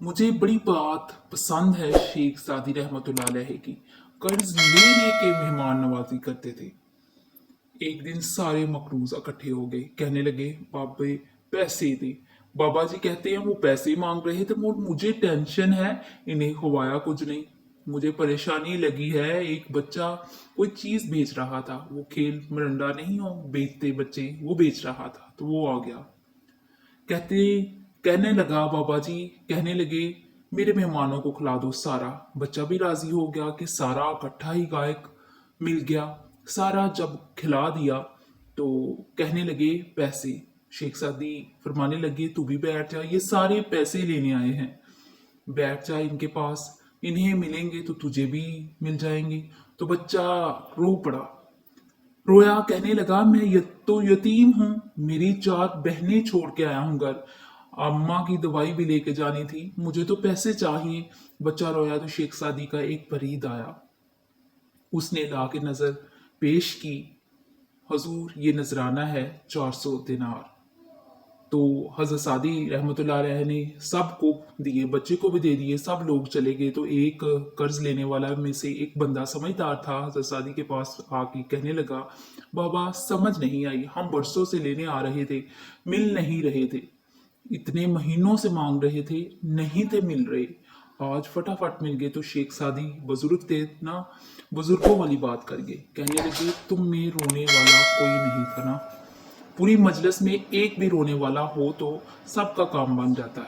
मुझे बड़ी बात पसंद है शेख सादी रहमतुल्लाह अलैह की। कर्ज लेने के मेहमान नवाजी करते थे। एक दिन सारे मकरूज इकट्ठे हो गए, कहने लगे बाबे पैसे दे। बाबा जी कहते हैं वो पैसे मांग रहे थे, मुझे टेंशन है, इन्हें खुवाया कुछ नहीं। मुझे परेशानी लगी है, एक बच्चा कोई चीज बेच रहा था, वो खेल मरंडा नहीं हो बेचते बच्चे, वो बेच रहा था तो वो आ गया। कहते कहने लगा बाबा जी, कहने लगे मेरे मेहमानों को खिला दो सारा। बच्चा भी राजी हो गया कि सारा इकट्ठा ही गायक मिल गया। सारा जब खिला दिया तो कहने लगे पैसे। शेख सादी फरमाने लगे तू भी बैठ जा, ये सारे पैसे लेने आए हैं, बैठ जा इनके पास, इन्हें मिलेंगे तो तुझे भी मिल जाएंगे। तो बच्चा रो पड़ा, रोया, कहने लगा मैं तो यतीम हूँ, मेरी चार बहनें छोड़ के आया हूँ घर, अम्मा की दवाई भी लेके जानी थी, मुझे तो पैसे चाहिए। बच्चा रोया तो शेख सादी का एक फरीद आया, उसने ला के नजर पेश की, हजूर ये नजराना है 400 दिनार। तो हजरत सादी रहमतुल्लाह अलैह ने सबको दिए, बच्चे को भी दे दिए, सब लोग चले गए। तो एक कर्ज लेने वाला में से एक बंदा समझदार था, हजरत सादी के पास आके कहने लगा बाबा समझ नहीं आई, हम बरसों से लेने आ रहे थे, मिल नहीं रहे थे, इतने महीनों से मांग रहे थे, नहीं थे मिल रहे, आज फटाफट मिल गए। तो शेख सादी बुजुर्ग थे ना, बुजुर्गों वाली बात कर गए, कहने लगे तुम में रोने वाला कोई नहीं था ना, पूरी मजलिस में एक भी रोने वाला हो तो सबका काम बन जाता है।